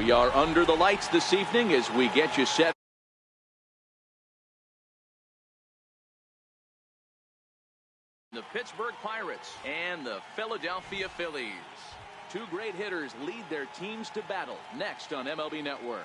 We are under the lights this evening as we get you set. The Pittsburgh Pirates and the Philadelphia Phillies. Two great hitters lead their teams to battle next on MLB Network.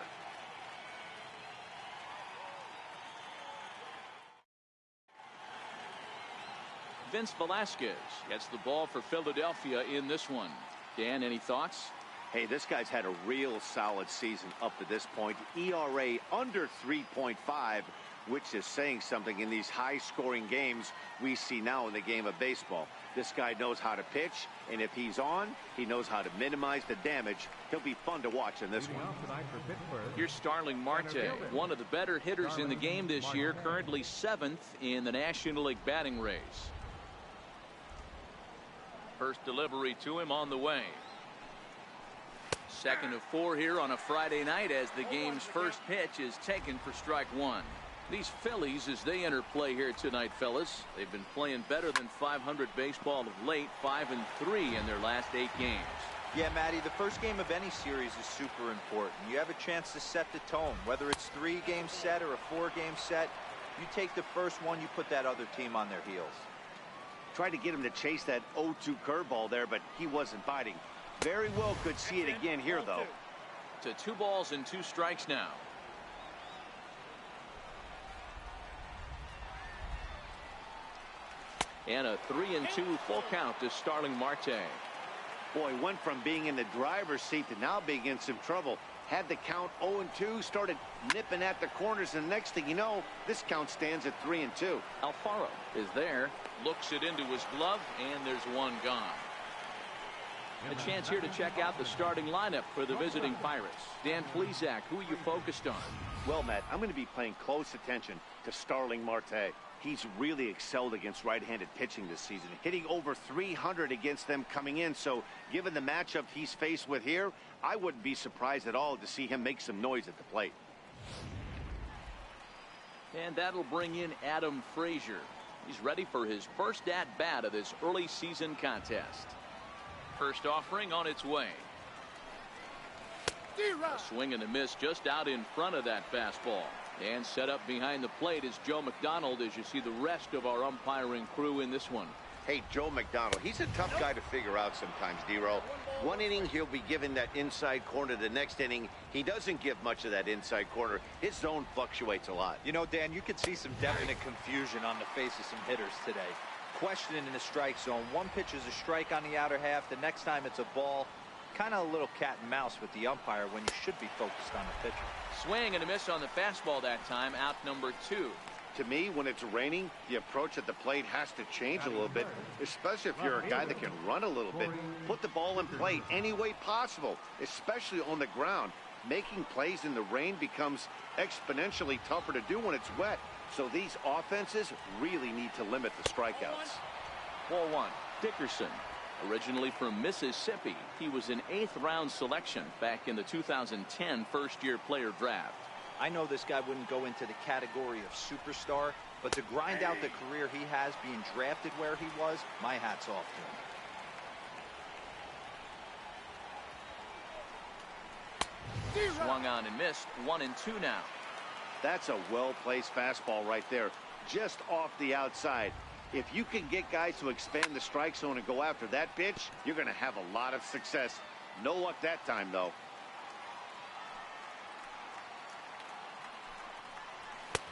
Vince Velasquez gets the ball for Philadelphia in this one. Dan, any thoughts? Hey, this guy's had a real solid season up to this point. ERA under 3.5, which is saying something in these high-scoring games we see now in the game of baseball. This guy knows how to pitch, and if he's on, he knows how to minimize the damage. He'll be fun to watch in this one. Here's Starling Marte, one of the better hitters in the game this year, currently 7th in the National League batting race. First delivery to him on the way. Second of 4 here on a Friday night as the game's first pitch is taken for strike one. These Phillies, as they enter play here tonight, fellas, they've been playing better than .500 baseball of late, 5-3 in their last 8 games. Yeah, Matty, the first game of any series is super important. You have a chance to set the tone, whether it's 3-game set or a 4-game set. You take the first one, you put that other team on their heels. Tried to get him to chase that 0-2 curveball there, but he wasn't biting. Very well could see it again here, though. To 2 balls and 2 strikes now. And a 3-2 full count to Starling Marte. Boy, went from being in the driver's seat to now being in some trouble. Had the count 0-2, started nipping at the corners, and the next thing you know, this count stands at 3-2. Alfaro is there, looks it into his glove, and there's one gone. A chance here to check out the starting lineup for the visiting Pirates. Dan Plesac, who are you focused on? Well, Matt, I'm going to be paying close attention to Starling Marte. He's really excelled against right-handed pitching this season, hitting over 300 against them coming in. So given the matchup he's faced with here, I wouldn't be surprised at all to see him make some noise at the plate. And that'll bring in Adam Frazier. He's ready for his first at-bat of this early season contest. First offering on its way. A swing and a miss just out in front of that fastball. And set up behind the plate is Joe McDonald as you see the rest of our umpiring crew in this one. Hey, Joe McDonald, he's a tough guy to figure out sometimes, D-Row. One inning, he'll be given that inside corner. The next inning, he doesn't give much of that inside corner. His zone fluctuates a lot. You know, Dan, you could see some definite confusion on the face of some hitters today. Questioning in the strike zone. One pitch is a strike on the outer half. The next time it's a ball. Kind of a little cat and mouse with the umpire when you should be focused on the pitcher. Swing and a miss on the fastball that time. Out number 2. To me, when it's raining, the approach at the plate has to change a little bit, especially if you're a guy that can run a little bit. Put the ball in play any way possible, especially on the ground. Making plays in the rain becomes exponentially tougher to do when it's wet. So these offenses really need to limit the strikeouts. Ball 1. Dickerson, originally from Mississippi, he was an 8th round selection back in the 2010 first-year player draft. I know this guy wouldn't go into the category of superstar, but to grind out the career he has being drafted where he was, my hat's off to him. Swung on and missed. 1-2 now. That's a well-placed fastball right there, just off the outside. If you can get guys to expand the strike zone and go after that pitch, you're going to have a lot of success. No luck that time, though.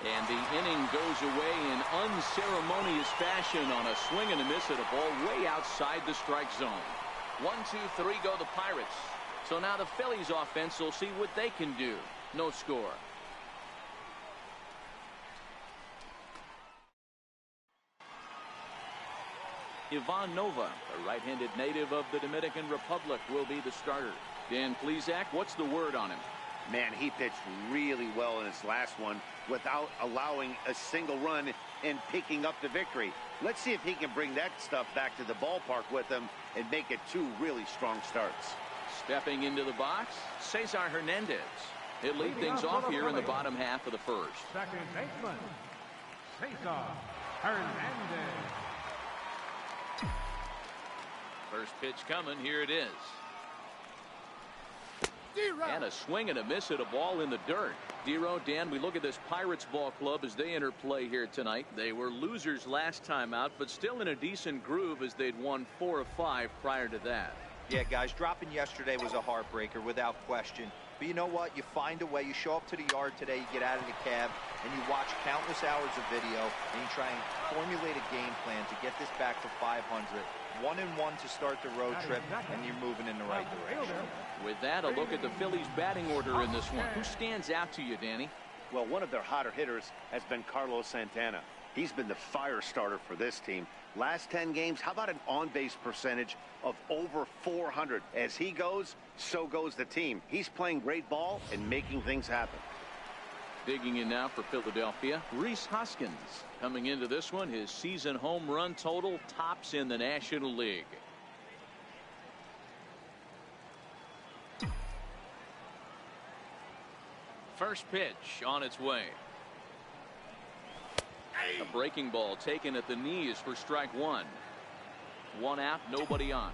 And the inning goes away in unceremonious fashion on a swing and a miss at a ball way outside the strike zone. 1, 2, 3 go the Pirates. So now the Phillies offense will see what they can do. No score. Ivan Nova, a right-handed native of the Dominican Republic, will be the starter. Dan Plesac, what's the word on him? Man, he pitched really well in his last one without allowing a single run and picking up the victory. Let's see if he can bring that stuff back to the ballpark with him and make it 2 really strong starts. Stepping into the box, Cesar Hernandez. He'll lead things off here in the bottom half of the first. Second baseman, Cesar Hernandez. First pitch coming. Here it is. And a swing and a miss at a ball in the dirt. Dero, Dan, we look at this Pirates ball club as they enter play here tonight. They were losers last time out, but still in a decent groove as they'd won 4 of 5 prior to that. Yeah, guys, dropping yesterday was a heartbreaker without question. But you know what? You find a way. You show up to the yard today, you get out of the cab, and you watch countless hours of video, and you try and formulate a game plan to get this back to 500. 1-1 to start the road trip, and you're moving in the right direction. With that, a look at the Phillies batting order in this one. Who stands out to you, Danny? Well, one of their hotter hitters has been Carlos Santana. He's been the fire starter for this team. Last 10 games, how about an on-base percentage of over 400? As he goes, so goes the team. He's playing great ball and making things happen. Digging in now for Philadelphia, Rhys Hoskins. Coming into this one, his season home run total tops in the National League. First pitch on its way. A breaking ball taken at the knees for strike one. One out, nobody on.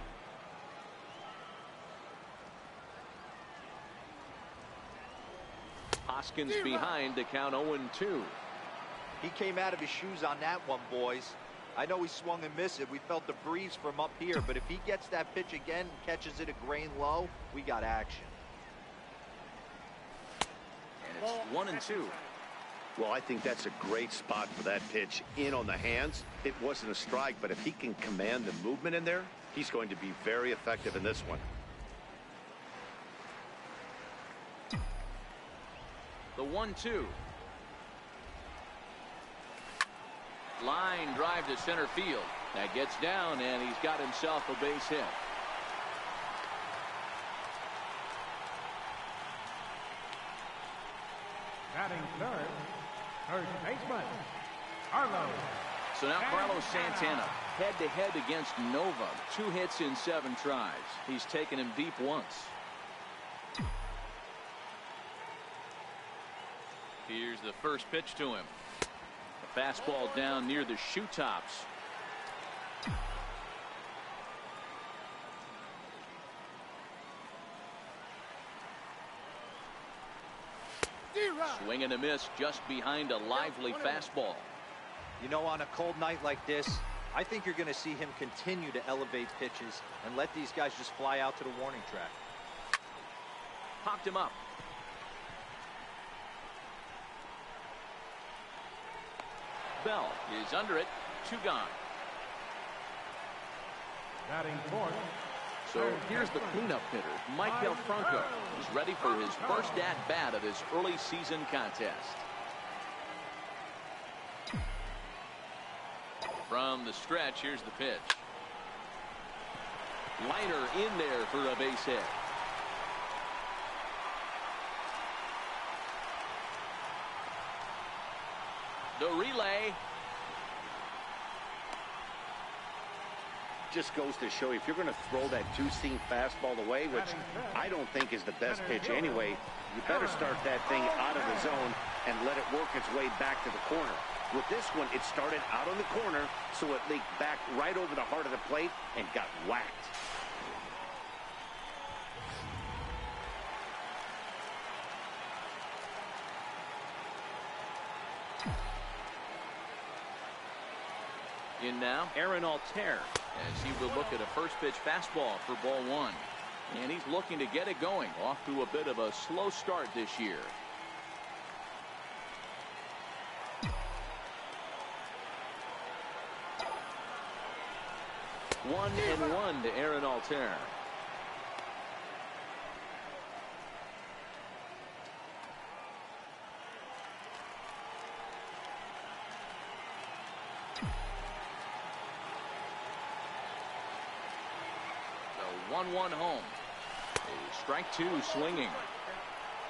Hoskins behind to count 0-2. He came out of his shoes on that one, boys. I know he swung and missed it. We felt the breeze from up here, but if he gets that pitch again and catches it a grain low, we got action. And it's 1-2. Well, I think that's a great spot for that pitch in on the hands. It wasn't a strike, but if he can command the movement in there, he's going to be very effective in this one. The 1-2. Line drive to center field. That gets down, and he's got himself a base hit. Batting third, first baseman, Carlos. So now Carlos Santana head-to-head against Nova. 2 hits in 7 tries. He's taken him deep once. Here's the first pitch to him. A fastball down near the shoe tops. Swing and a miss just behind a lively fastball. You know, on a cold night like this, I think you're going to see him continue to elevate pitches and let these guys just fly out to the warning track. Popped him up. Bell is under it. 2 gone. Batting fourth. So here's the cleanup hitter, Michael Franco. He's ready for his first at-bat of this early season contest. From the stretch, here's the pitch. Liner in there for a base hit. The relay. Just goes to show you, if you're going to throw that 2-seam fastball away, which I don't think is the best pitch anyway, you better start that thing out of the zone and let it work its way back to the corner. With this one, it started out on the corner, so it leaked back right over the heart of the plate and got whacked. In now, Aaron Altair, as he will look at a first pitch fastball for ball 1. And he's looking to get it going, off to a bit of a slow start this year. One and 1 to Aaron Altair. The 1-1 home. A strike 2 swinging.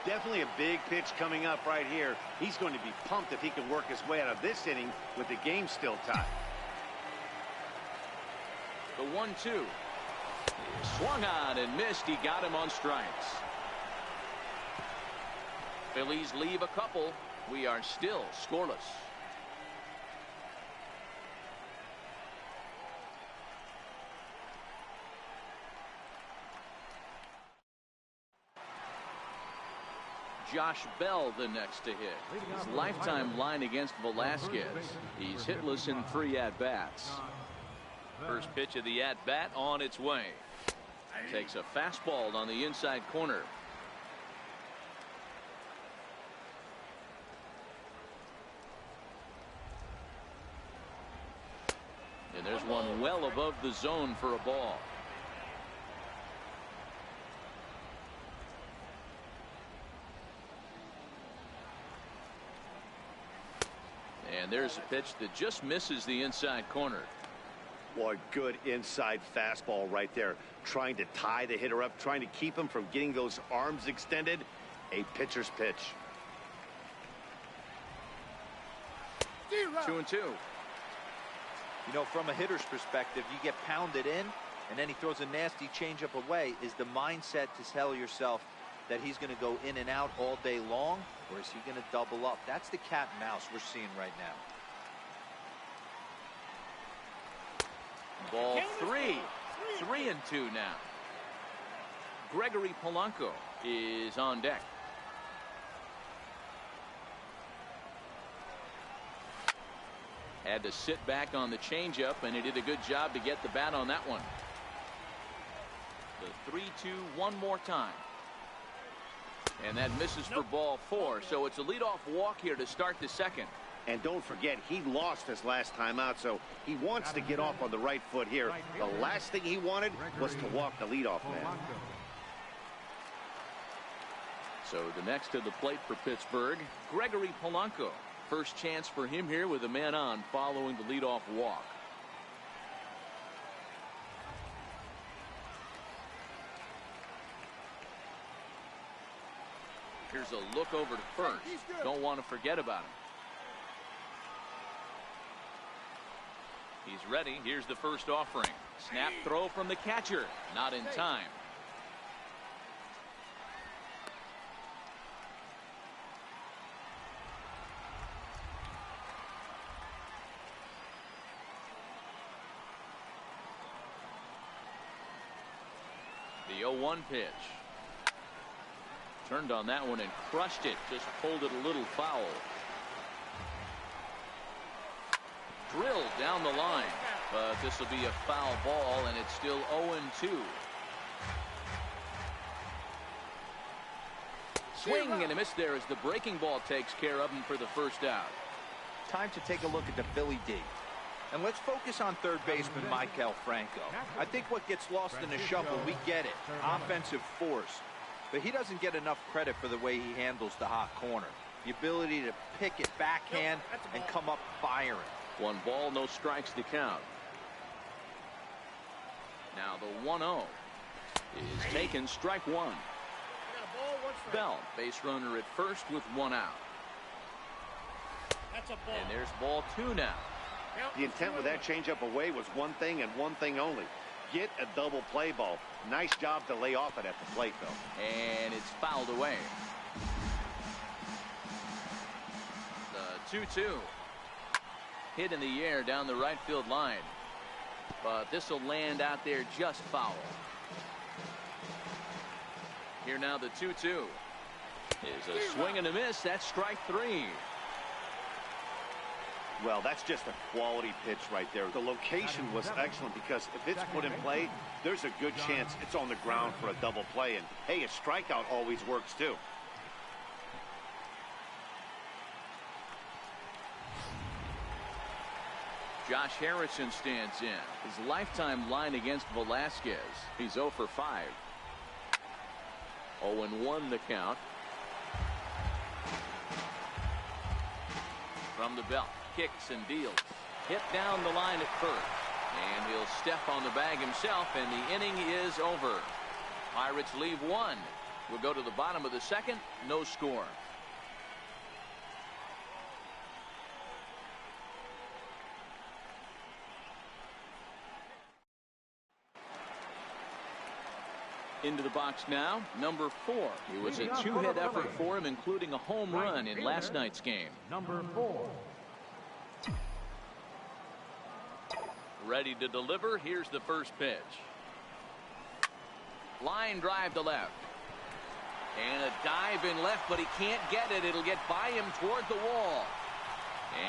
Definitely a big pitch coming up right here. He's going to be pumped if he can work his way out of this inning with the game still tied. The 1-2. Swung on and missed. He got him on strikes. Phillies leave a couple. We are still scoreless. Josh Bell the next to hit. His lifetime line against Velasquez. He's hitless in 3 at-bats. First pitch of the at-bat on its way. Takes a fastball on the inside corner. And there's one well above the zone for a ball. And there's a pitch that just misses the inside corner. Boy, good inside fastball right there. Trying to tie the hitter up, trying to keep him from getting those arms extended. A pitcher's pitch. 2-2. You know, from a hitter's perspective, you get pounded in, and then he throws a nasty changeup away. Is the mindset to tell yourself that he's going to go in and out all day long, or is he going to double up? That's the cat and mouse we're seeing right now. Ball 3. 3-2 now. Gregory Polanco is on deck. Had to sit back on the changeup, and he did a good job to get the bat on that one. The 3-2 one more time. And that misses for ball 4, so it's a leadoff walk here to start the second. And don't forget, he lost his last time out, so he wants to get off on the right foot here. The last thing he wanted was to walk the leadoff man. So the next to the plate for Pittsburgh, Gregory Polanco. First chance for him here with a man on following the leadoff walk. Here's a look over to first. Don't want to forget about him. He's ready. Here's the first offering. Snap throw from the catcher. Not in time. The 0-1 pitch. Turned on that one and crushed it. Just pulled it a little foul. Drilled down the line. But this will be a foul ball, and it's still 0-2. Swing and a miss there as the breaking ball takes care of him for the first out. Time to take a look at the Philly D. And let's focus on third baseman Maikel Franco. I think what gets lost in the shuffle, we get it. Offensive force. But he doesn't get enough credit for the way he handles the hot corner. The ability to pick it backhand and come up firing. 1 ball, no strikes to count. Now the 1-0 is taken, strike 1. Bell, base runner at first with 1 out. And there's ball 2 now. The intent with that changeup away was one thing and one thing only. Get a double play ball. Nice job to lay off it at the plate, though. And it's fouled away. The 2-2. Hit in the air down the right field line. But this will land out there just foul. Here now the 2-2. Is a swing and a miss. That's strike 3. Well, that's just a quality pitch right there. The location was excellent because if it's put in play, there's a good chance it's on the ground for a double play. And, hey, a strikeout always works, too. Josh Harrison stands in. His lifetime line against Velasquez. He's 0 for 5. 0-1 the count. From the belt. Kicks and deals. Hit down the line at first. And he'll step on the bag himself, and the inning is over. Pirates leave 1. We'll go to the bottom of the second. No score. Into the box now, number 4. It was a 2-hit effort for him, including a home run in last night's game. Number 4. Ready to deliver. Here's the first pitch. Line drive to left. And a dive in left, but he can't get it. It'll get by him toward the wall.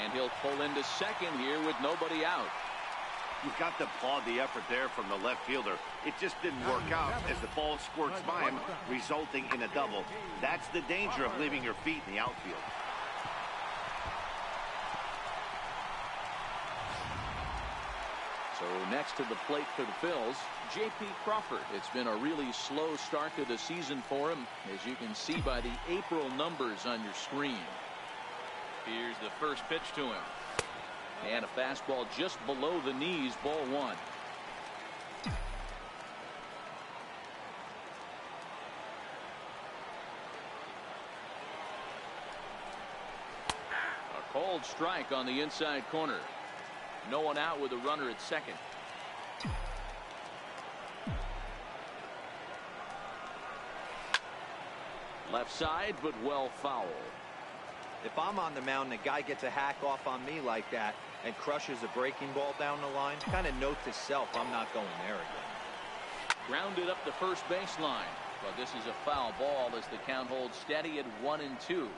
And he'll pull into second here with nobody out. You've got to applaud the effort there from the left fielder. It just didn't work out as the ball squirts by him, resulting in a double. That's the danger of leaving your feet in the outfield. So next to the plate for the Phillies, J.P. Crawford. It's been a really slow start to the season for him, as you can see by the April numbers on your screen. Here's the first pitch to him. And a fastball just below the knees, ball one. A cold strike on the inside corner. No one out with a runner at second. Left side, but well foul. If I'm on the mound and the guy gets a hack off on me like that and crushes a breaking ball down the line, kind of note to self, I'm not going there again. Grounded up the first baseline. But this is a foul ball as the count holds steady at 1-2.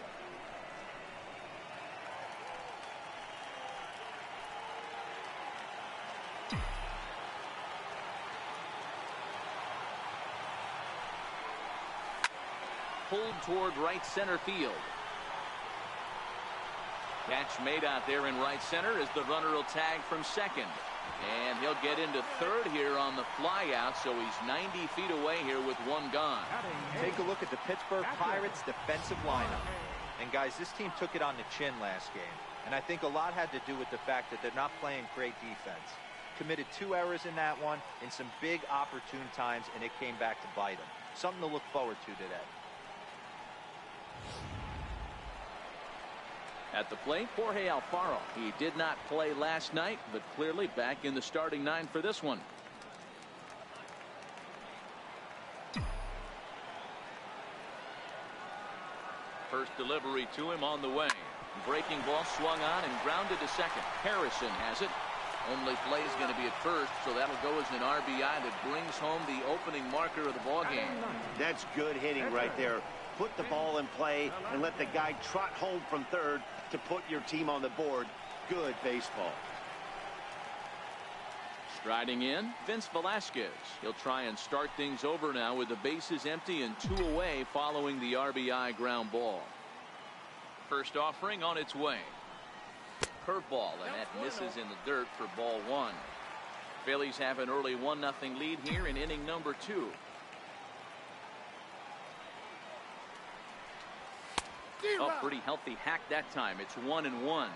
Pulled toward right center field. Catch made out there in right center as the runner will tag from second. And he'll get into third here on the fly out, so he's 90 feet away here with one gone. Take a look at the Pittsburgh Pirates defensive lineup. And guys, this team took it on the chin last game. And I think a lot had to do with the fact that they're not playing great defense. Committed 2 errors in that one in some big opportune times, and it came back to bite them. Something to look forward to today. At the plate, Jorge Alfaro. He did not play last night, but clearly back in the starting 9 for this one. First delivery to him on the way. Breaking ball swung on and grounded to second. Harrison has it. Only play is going to be at first, so that'll go as an RBI that brings home the opening marker of the ballgame. That's good hitting right there. Put the ball in play and let the guy trot home from third to put your team on the board. Good baseball. Striding in, Vince Velasquez. He'll try and start things over now with the bases empty and 2 away following the RBI ground ball. First offering on its way. Curveball, and that misses in the dirt for ball 1. Phillies have an early 1-0 lead here in inning number 2. Oh, pretty healthy hack that time. It's 1-1.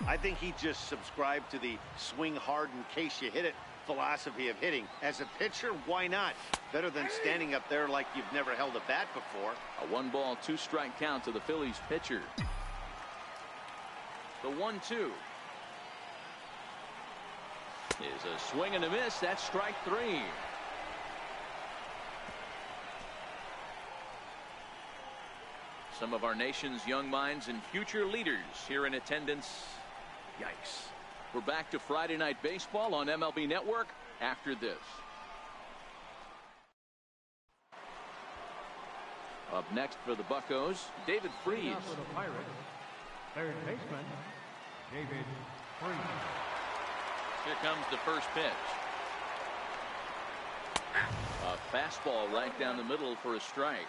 I think he just subscribed to the swing hard in case you hit it philosophy of hitting. As a pitcher, why not? Better than standing up there like you've never held a bat before. A 1-ball, 2-strike count to the Phillies pitcher. The 1-2 is a swing and a miss. That's strike 3. Some of our nation's young minds and future leaders here in attendance. Yikes. We're back to Friday Night Baseball on MLB Network after this. Up next for the Buccos, David Freese. For the Pirates, third baseman, David Freese. Here comes the first pitch. A fastball right down the middle for a strike.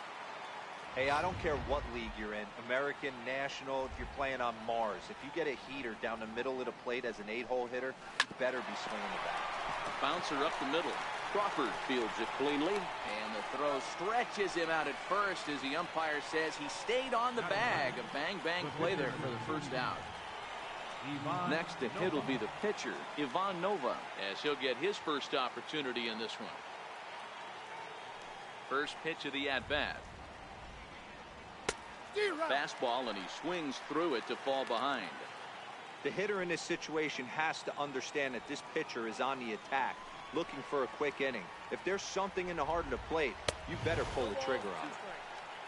Hey, I don't care what league you're in, American, National, if you're playing on Mars. If you get a heater down the middle of the plate as an 8-hole hitter, you better be swinging the bat. Bouncer up the middle. Crawford fields it cleanly, and the throw stretches him out at first as the umpire says he stayed on the bag. A bang-bang play there for the first out. Next to hit will be the pitcher, Ivan Nova, as he'll get his first opportunity in this one. First pitch of the at-bat. Fastball, and he swings through it to fall behind. The hitter in this situation has to understand that this pitcher is on the attack, looking for a quick inning. If there's something in the heart of the plate, you better pull the trigger on it.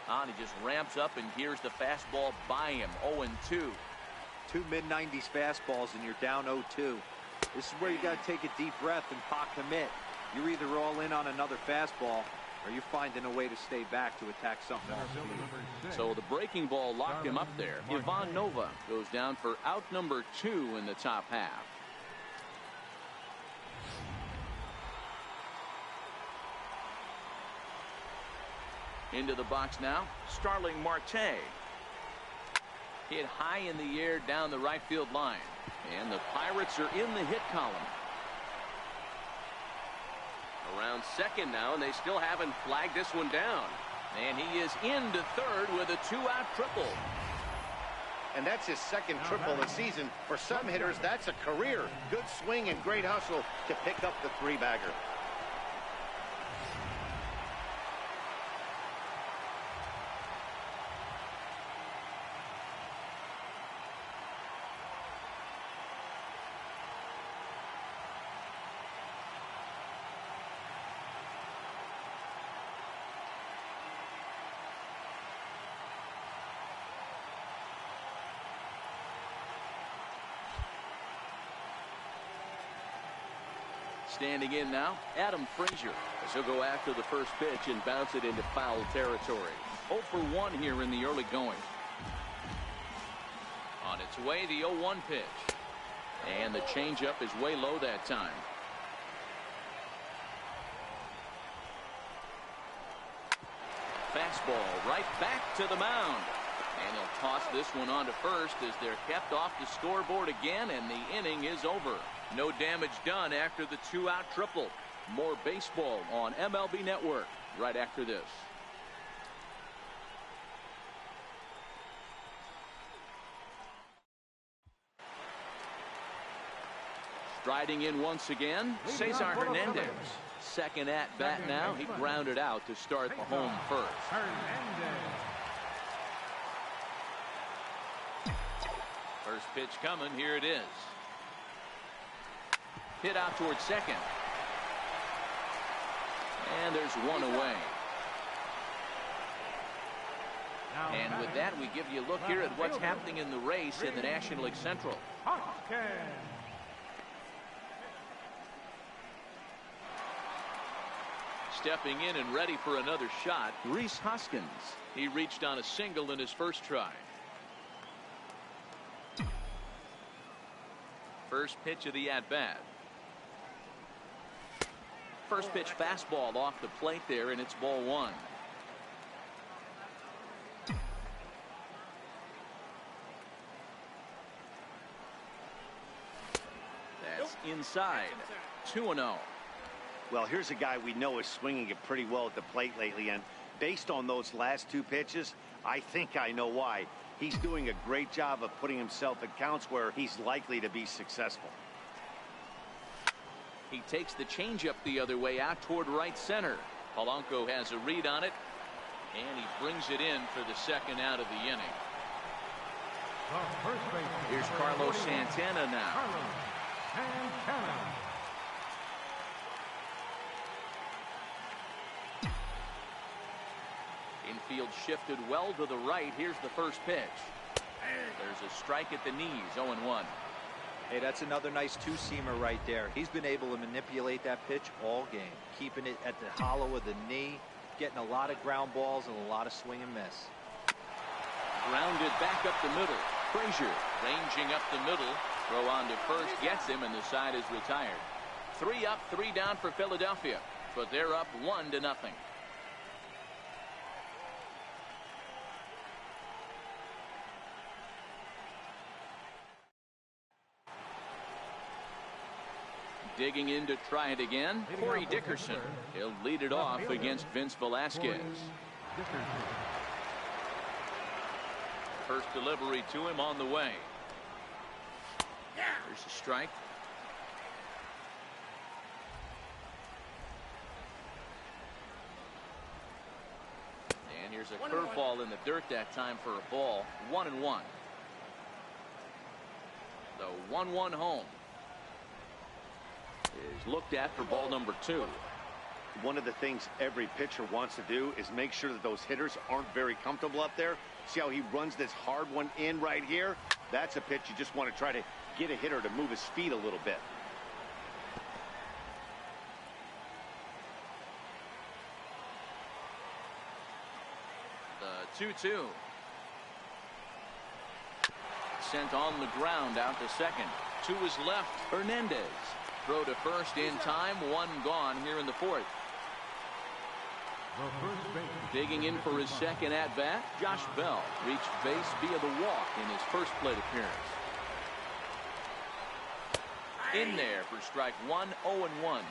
And he just ramps up, and here's the fastball by him. 0-2. 2 mid-90s fastballs, and you're down 0-2. This is where you got to take a deep breath and pot commit. You're either all in on another fastball, Are you finding a way to stay back to attack something else? So the breaking ball locked him up there. Ivan Nova goes down for out number 2 in the top half. Into the box now, Starling Marte. Hit high in the air down the right field line. And the Pirates are in the hit column. Around second now, and they still haven't flagged this one down. And he is into third with a 2-out triple. And that's his second triple of the season. For some hitters, that's a career. Good swing and great hustle to pick up the 3-bagger. Standing in now, Adam Frazier, as he'll go after the first pitch and bounce it into foul territory. 0 for 1 here in the early going. On its way, the 0-1 pitch. And the changeup is way low that time. Fastball right back to the mound. And they'll toss this one on to first as they're kept off the scoreboard again, and the inning is over. No damage done after the 2-out triple. More baseball on MLB Network right after this. Striding in once again, Cesar Hernandez. Second at bat now. He grounded out to start the home first. First pitch coming. Here it is. Hit out towards second. And there's one away. And with that, we give you a look here at what's happening in the race in the National League Central. Stepping in and ready for another shot, Rhys Hoskins. He reached on a single in his first try. First pitch of the at-bat. First pitch fastball off the plate there, and it's ball 1. That's inside. 2-0. Well, here's a guy we know is swinging it pretty well at the plate lately, and based on those last 2 pitches, I think I know why. He's doing a great job of putting himself in counts where he's likely to be successful. He takes the changeup the other way out toward right center. Polanco has a read on it, and he brings it in for the second out of the inning. Here's Carlos Santana now. Infield shifted well to the right. Here's the first pitch. There's a strike at the knees. 0-1. Hey, that's another nice 2-seamer right there. He's been able to manipulate that pitch all game, keeping it at the hollow of the knee, getting a lot of ground balls and a lot of swing and miss. Grounded back up the middle. Frazier ranging up the middle. Throw on to first gets him, and the side is retired. 3 up, 3 down for Philadelphia, but they're up 1-0. Digging in to try it again, Corey Dickerson. He'll lead it off against Vince Velasquez. First delivery to him on the way. There's a strike. And here's a curveball in the dirt that time for a ball. 1-1. The 1-1 home is looked at for ball number 2. One of the things every pitcher wants to do is make sure that those hitters aren't very comfortable up there. See how he runs this hard one in right here? That's a pitch you just want to try to get a hitter to move his feet a little bit. 2-2. Sent on the ground out to second. To his left, Hernandez. Throw to first in time. One gone here in the fourth. Digging in for his second at-bat, Josh Bell reached base via the walk in his first plate appearance. In there for strike one, 0-1.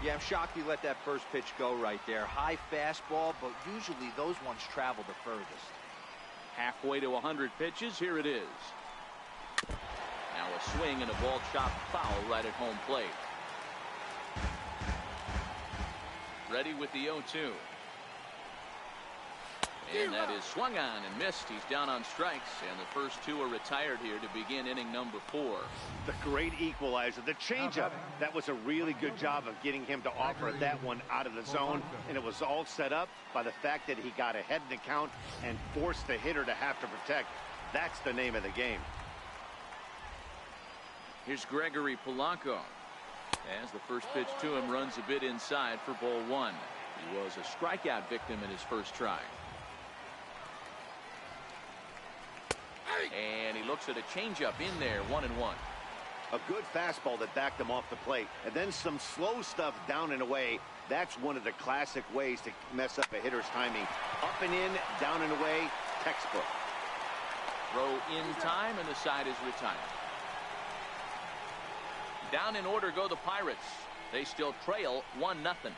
Yeah, I'm shocked he let that first pitch go right there. High fastball, but usually those ones travel the furthest. Halfway to 100 pitches, here it is. Now a swing and a ball chopped foul right at home plate. Ready with the 0-2. And that is swung on and missed. He's down on strikes, and the first two are retired here to begin inning number 4. The great equalizer, the changeup. That was a really good job of getting him to offer that one out of the zone, and it was all set up by the fact that he got ahead in the count and forced the hitter to have to protect. That's the name of the game. Here's Gregory Polanco. As the first pitch to him runs a bit inside for ball 1. He was a strikeout victim in his first try. And he looks at a changeup in there, 1-1. A good fastball that backed him off the plate, and then some slow stuff down and away. That's one of the classic ways to mess up a hitter's timing. Up and in, down and away, textbook. Throw in time, and the side is retired. Down in order go the Pirates. They still trail 1-0.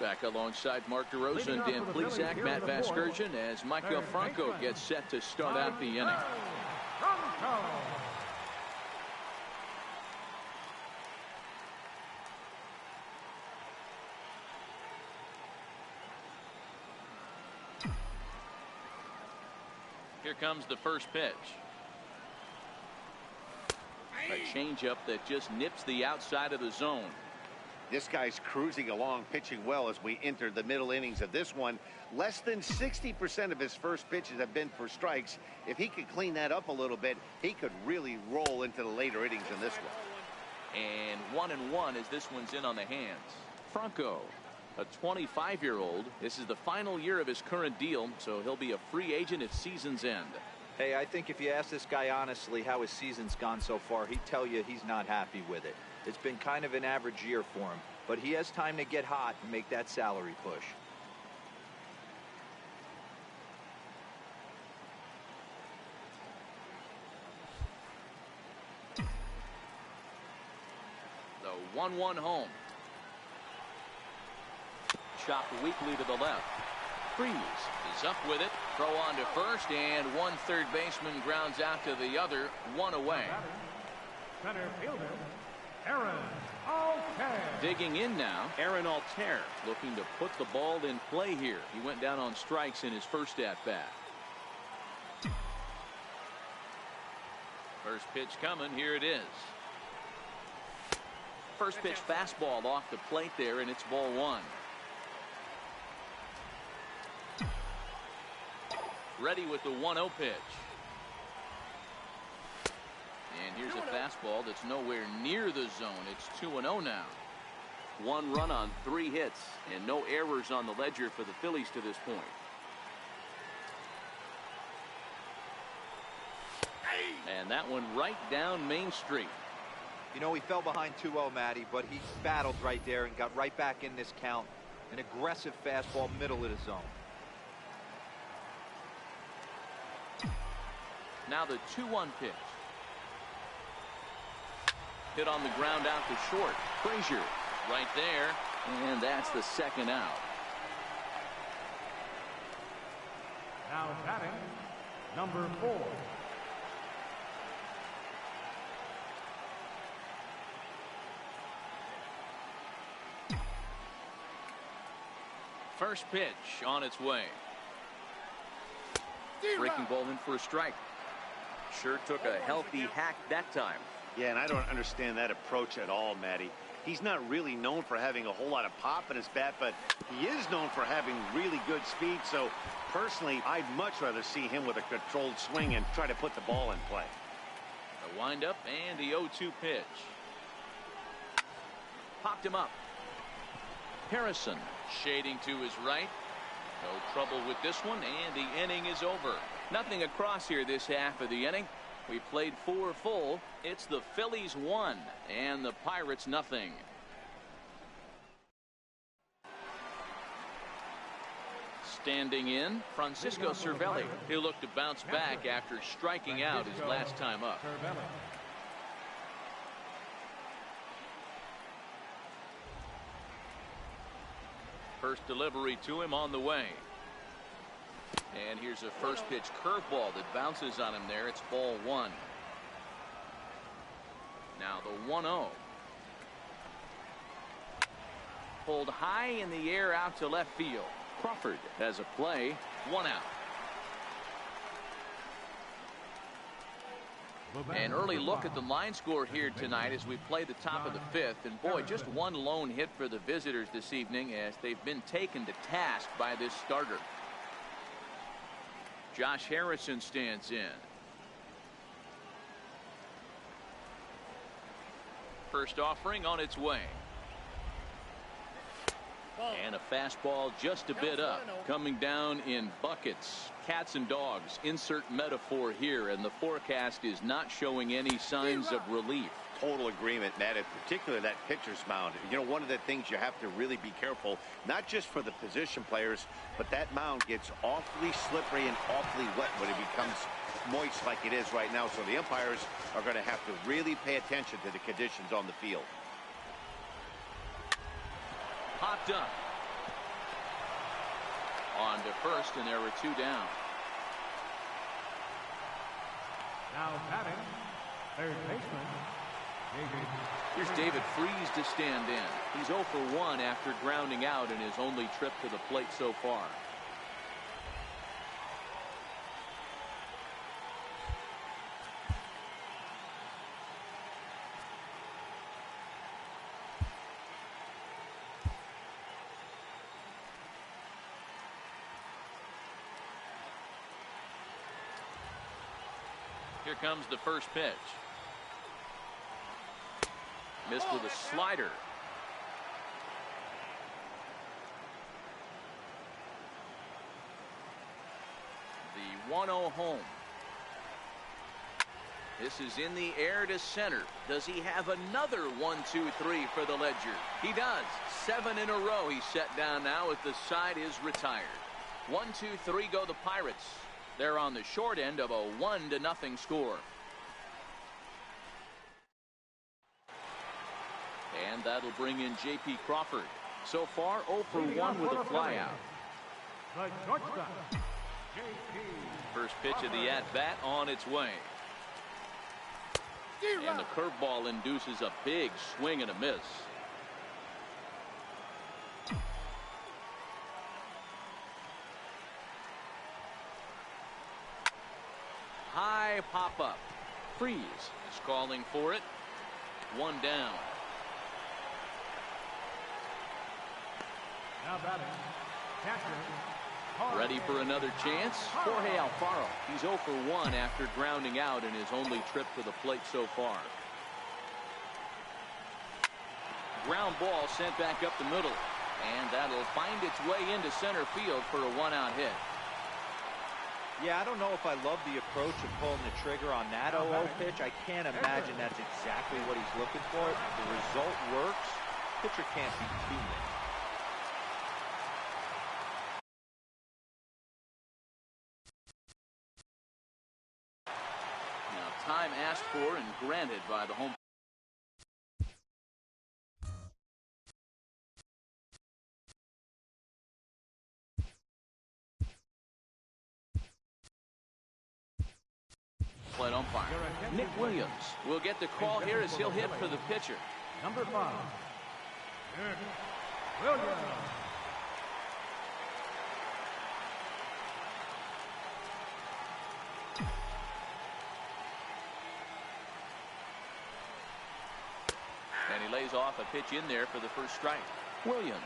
Back alongside Mark DeRosa and Dan Plesac, Matt Vasgersian, as Michael Franco gets set to start out the inning. Here comes the first pitch. A changeup that just nips the outside of the zone. This guy's cruising along, pitching well as we enter the middle innings of this one. Less than 60% of his first pitches have been for strikes. If he could clean that up a little bit, he could really roll into the later innings in this one. And 1-1 as this one's in on the hands. Franco, a 25-year-old. This is the final year of his current deal, so he'll be a free agent at season's end. Hey, I think if you ask this guy honestly how his season's gone so far, he'd tell you he's not happy with it. It's been kind of an average year for him, but he has time to get hot and make that salary push. The 1-1 home. Chopped weakly to the left. Freeze is up with it. Throw on to first, and one third baseman grounds out to the other, one away. Center fielder, Aaron Altair. Digging in now, Aaron Altair looking to put the ball in play here. He went down on strikes in his first at-bat. First pitch coming, here it is. First pitch fastball off the plate there, and it's ball 1. Ready with the 1-0 pitch. And here's a fastball that's nowhere near the zone. It's 2-0 now. 1 run on 3 hits and no errors on the ledger for the Phillies to this point. And that one right down Main Street. You know, he fell behind 2-0, Matty, but he battled right there and got right back in this count. An aggressive fastball, middle of the zone. Now the 2-1 pitch. Hit on the ground out to short. Frazier right there, and that's the second out. Now batting, number 4. First pitch on its way. Breaking ball in for a strike. Sure took a healthy hack that time. Yeah, and I don't understand that approach at all, Matty. He's not really known for having a whole lot of pop in his bat, but he is known for having really good speed. So, personally, I'd much rather see him with a controlled swing and try to put the ball in play. The windup and the 0-2 pitch. Popped him up. Harrison shading to his right. No trouble with this one, and the inning is over. Nothing across here this half of the inning. We played 4 full. It's the Phillies 1 and the Pirates nothing. Standing in, Francisco Cervelli. He'll look to bounce back after striking out his last time up. First delivery to him on the way. And here's a first pitch curveball that bounces on him there. It's ball 1. Now the 1-0. Pulled high in the air out to left field. Crawford has a play. 1 out. An early look at the line score here tonight as we play the top of the 5th. And boy, just one lone hit for the visitors this evening as they've been taken to task by this starter. Josh Harrison stands in. First offering on its way. And a fastball just a bit up. Coming down in buckets. Cats and dogs. Insert metaphor here. And the forecast is not showing any signs of relief. Total agreement, Matt. In particular, that pitcher's mound. You know, one of the things you have to really be careful, not just for the position players, but that mound gets awfully slippery and awfully wet when it becomes moist like it is right now. So the umpires are going to have to really pay attention to the conditions on the field. Popped up. On to first, and there were 2 down. Now batting, third baseman, David. Here's David Freese to stand in. He's 0 for 1 after grounding out in his only trip to the plate so far. Here comes the first pitch. Missed with a slider. The 1-0 home. This is in the air to center. Does he have another 1-2-3 for the Ledger? He does. 7 in a row he's set down now as the side is retired. 1-2-3 go the Pirates. They're on the short end of a 1-0 score. And that'll bring in J.P. Crawford. So far 0 for 1 with a flyout. The shortstop, J.P. First pitch of the at-bat on its way. And the curveball induces a big swing and a miss. High pop-up. Freese is calling for it. 1 down. Now batting, catcher. Ready for another chance? Jorge Alfaro. He's 0 for 1 after grounding out in his only trip to the plate so far. Ground ball sent back up the middle. And that'll find its way into center field for a 1-out hit. Yeah, I don't know if I love the approach of pulling the trigger on that 0-0 pitch. I can't imagine that's exactly what he's looking for. The result works. Pitcher can't be too mad. Now time asked for and granted by the home. Umpire Nick Williams will get the call here as he'll hit for the pitcher. Number 5, Nick Williams. And he lays off a pitch in there for the first strike. Williams,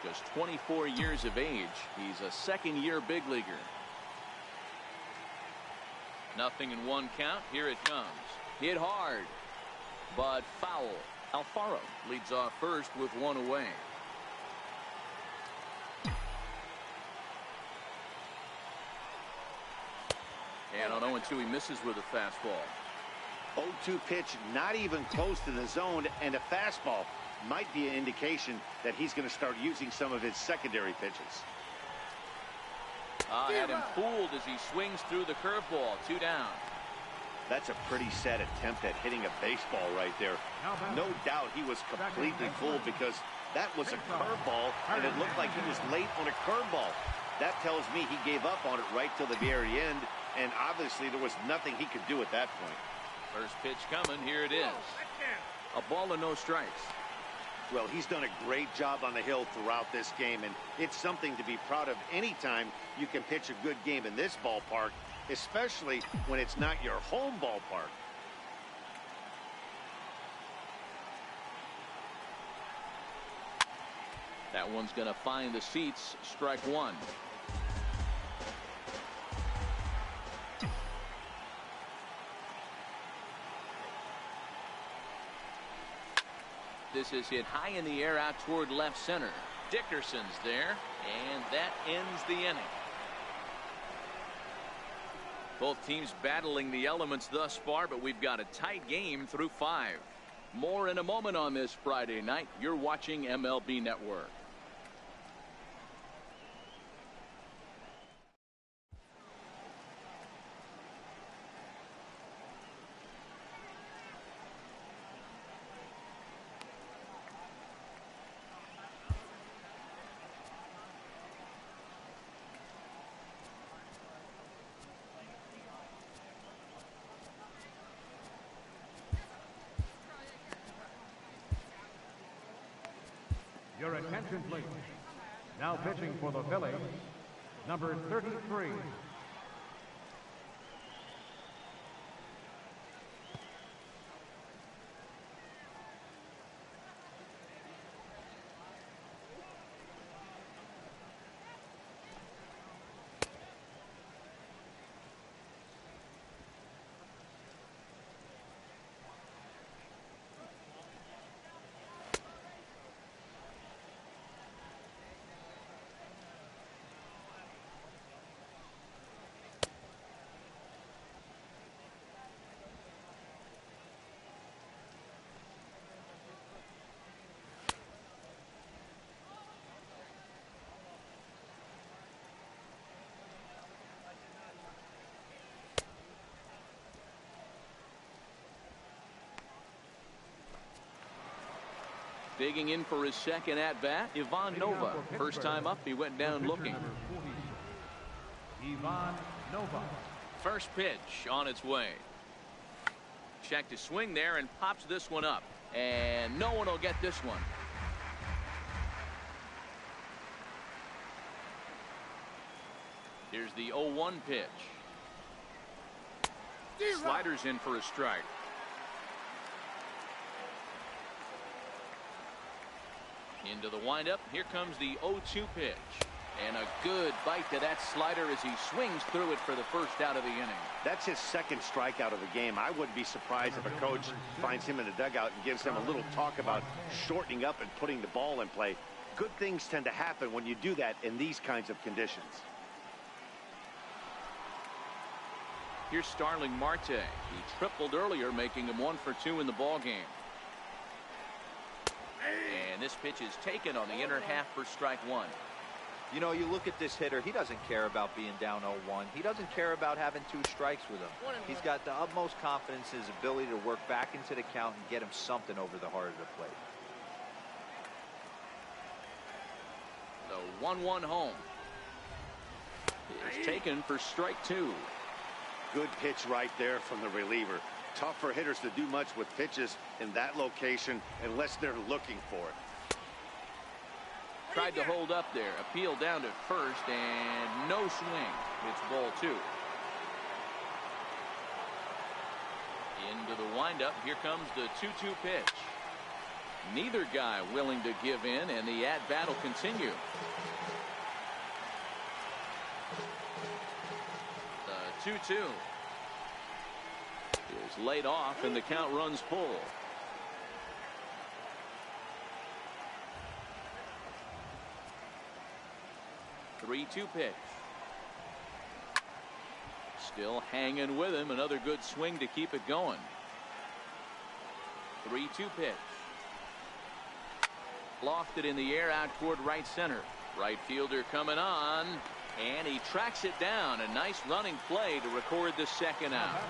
just 24 years of age. He's a second-year big leaguer. 0-1 count. Here it comes. Hit hard, but foul. Alfaro leads off first with one away. And on 0-2, he misses with a fastball. 0-2 pitch, not even close to the zone, and a fastball might be an indication that he's going to start using some of his secondary pitches. Had him fooled as he swings through the curveball. 2 down. That's a pretty sad attempt at hitting a baseball right there. No doubt he was completely fooled because that was a curveball, and it looked like he was late on a curveball. That tells me he gave up on it right till the very end, and obviously there was nothing he could do at that point. First pitch coming. Here it is. A ball and no strikes. Well, he's done a great job on the hill throughout this game, and it's something to be proud of anytime you can pitch a good game in this ballpark, especially when it's not your home ballpark. That one's going to find the seats. Strike one. This is hit high in the air out toward left center. Dickerson's there, and that ends the inning. Both teams battling the elements thus far, but we've got a tight game through 5. More in a moment on this Friday night. You're watching MLB Network. Your attention, please. Now pitching for the Phillies, number 33. Digging in for his second at-bat, Ivan Nova. First time up, he went down looking. Ivan Nova. First pitch on its way. Check to swing there and pops this one up. And no one will get this one. Here's the 0-1 pitch. Sliders in for a strike. Into the windup. Here comes the 0-2 pitch. And a good bite to that slider as he swings through it for the first out of the inning. That's his second strikeout of the game. I wouldn't be surprised if a coach finds him in the dugout and gives him a little talk about shortening up and putting the ball in play. Good things tend to happen when you do that in these kinds of conditions. Here's Starling Marte. He tripled earlier, making him 1 for 2 in the ball game. And this pitch is taken on the inner half for strike one. You know, you look at this hitter, he doesn't care about being down 0-1. He doesn't care about having 2 strikes with him. He's got the utmost confidence in his ability to work back into the count and get him something over the heart of the plate. The 1-1 home. It's taken for strike 2. Good pitch right there from the reliever. Tough for hitters to do much with pitches in that location unless they're looking for it. Tried to hold up there. Appeal down to first and no swing. It's ball 2. Into the windup. Here comes the 2-2 pitch. Neither guy willing to give in, and the at-bat will continue. The 2-2. is laid off and the count runs full. 3-2 pitch. Still hanging with him. Another good swing to keep it going. 3-2 pitch. Lofted in the air out toward right center. Right fielder coming on, and he tracks it down. A nice running play to record the second out.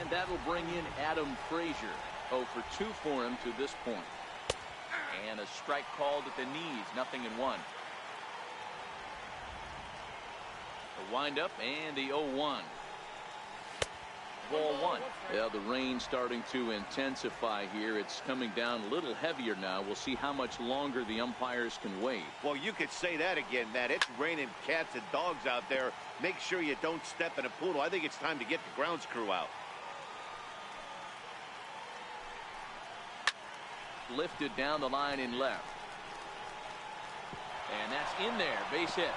And that'll bring in Adam Frazier. 0 for 2 for him to this point. And a strike called at the knees. 0-1. The windup and the 0-1. Ball 1. Yeah, the rain starting to intensify here. It's coming down a little heavier now. We'll see how much longer the umpires can wait. Well, you could say that again, Matt. It's raining cats and dogs out there. Make sure you don't step in a poodle. I think it's time to get the grounds crew out. Lifted down the line in left. And that's in there. Base hit.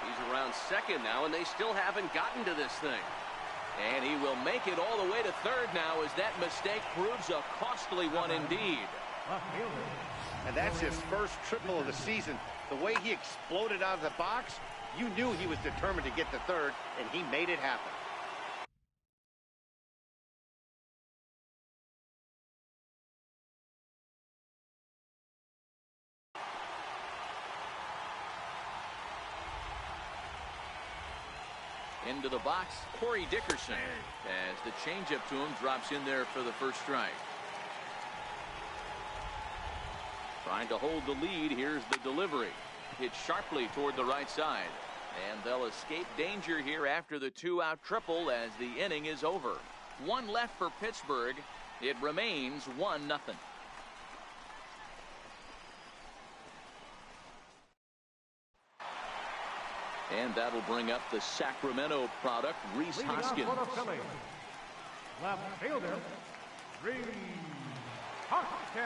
He's around second now, and they still haven't gotten to this thing. And he will make it all the way to third now as that mistake proves a costly one indeed. And that's his first triple of the season. The way he exploded out of the box, you knew he was determined to get to third, and he made it happen. Into the box, Corey Dickerson, as the changeup to him drops in there for the first strike. Trying to hold the lead. Here's the delivery. Hit sharply toward the right side. And they'll escape danger here after the 2-out triple as the inning is over. 1 left for Pittsburgh. It remains 1-0. And that'll bring up the Sacramento product, Rhys Hoskins. Left fielder, Rhys Hoskins.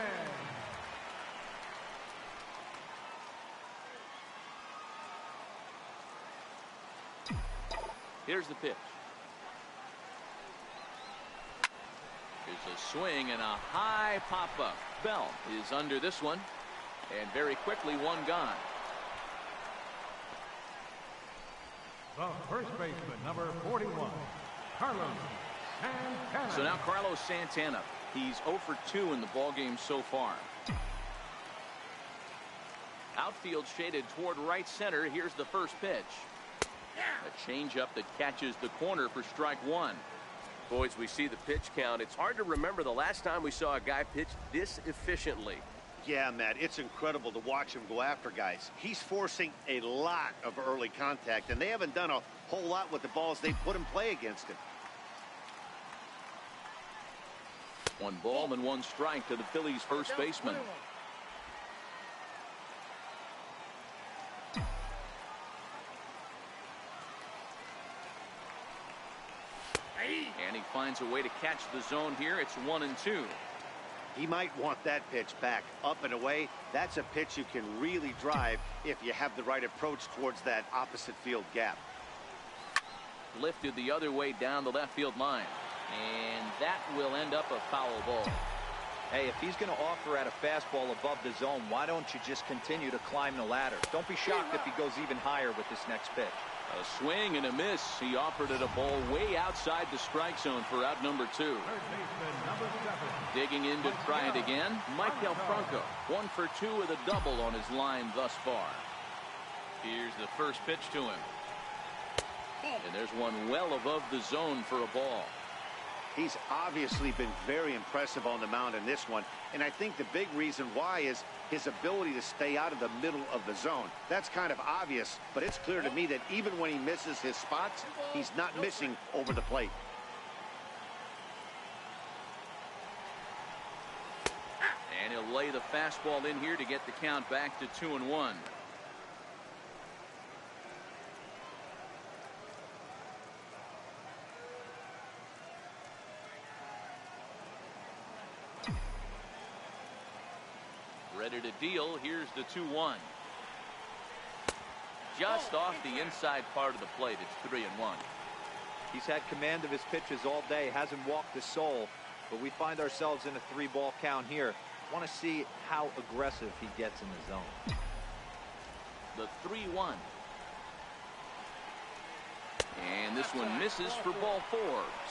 Here's the pitch. Here's a swing and a high pop-up. Bell is under this one. And very quickly, 1 gone. The first baseman, number 41, Carlos Santana. So now Carlos Santana. He's 0 for 2 in the ballgame so far. Outfield shaded toward right center. Here's the first pitch. A changeup that catches the corner for strike 1. Boys, we see the pitch count. It's hard to remember the last time we saw a guy pitch this efficiently. Yeah, Matt, it's incredible to watch him go after guys. He's forcing a lot of early contact, and they haven't done a whole lot with the balls they put in play against him. 1 ball and 1 strike to the Phillies first baseman. And he finds a way to catch the zone here. It's 1-2. He might want that pitch back up and away. That's a pitch you can really drive if you have the right approach towards that opposite field gap. Lifted the other way down the left field line. And that will end up a foul ball. Hey, if he's going to offer at a fastball above the zone, why don't you just continue to climb the ladder? Don't be shocked if he goes even higher with this next pitch. A swing and a miss. He offered it a ball way outside the strike zone for out number 2. Digging in to try it again, Michael Franco. 1 for 2 with a double on his line thus far. Here's the first pitch to him. And there's one well above the zone for a ball. He's obviously been very impressive on the mound in this one, and I think the big reason why is his ability to stay out of the middle of the zone. That's kind of obvious, but it's clear to me that even when he misses his spots, he's not missing over the plate. And he'll lay the fastball in here to get the count back to 2-1. Ready to deal. Here's the 2-1. Just off the inside part of the plate. It's 3-1. He's had command of his pitches all day, hasn't walked a soul, but we find ourselves in a 3-ball count here. Want to see how aggressive he gets in the zone. The 3-1. And this one misses for ball 4.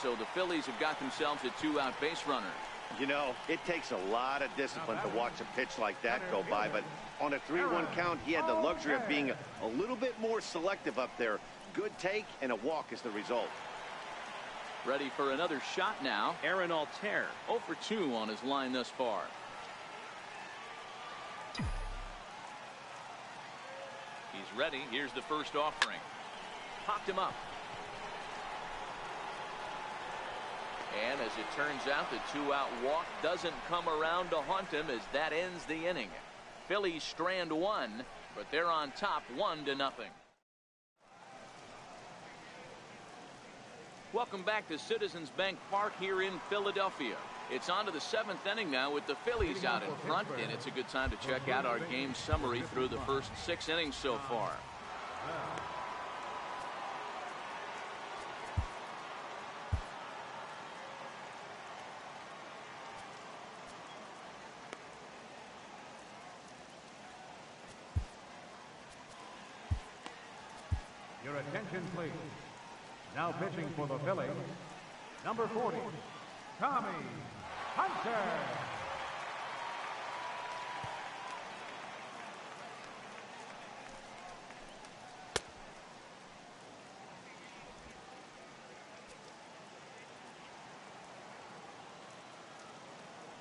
So the Phillies have got themselves a 2-out base runner. You know, it takes a lot of discipline to watch a pitch like that go by, but on a 3-1 count, he had the luxury of being a little bit more selective up there. Good take and a walk is the result. Ready for another shot now. Aaron Altair, 0 for 2 on his line thus far. He's ready. Here's the first offering. Popped him up. And as it turns out, the 2-out walk doesn't come around to haunt him as that ends the inning. Phillies strand 1, but they're on top 1-0. Welcome back to Citizens Bank Park here in Philadelphia. It's on to the 7th inning now with the Phillies out in front, and it's a good time to check out our game summary through the first 6 innings so far. Your attention, please. Now pitching for the Phillies, number 40, Tommy Hunter.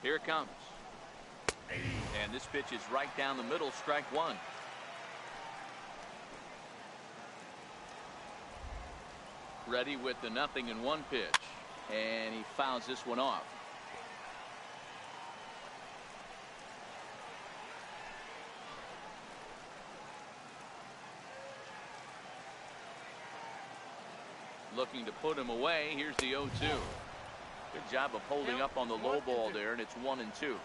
Here it comes. And this pitch is right down the middle, strike 1. Ready with the 0-1 pitch, and he fouls this one off. Looking to put him away. Here's the 0-2. Good job of holding up on the low ball there, and it's 1-2.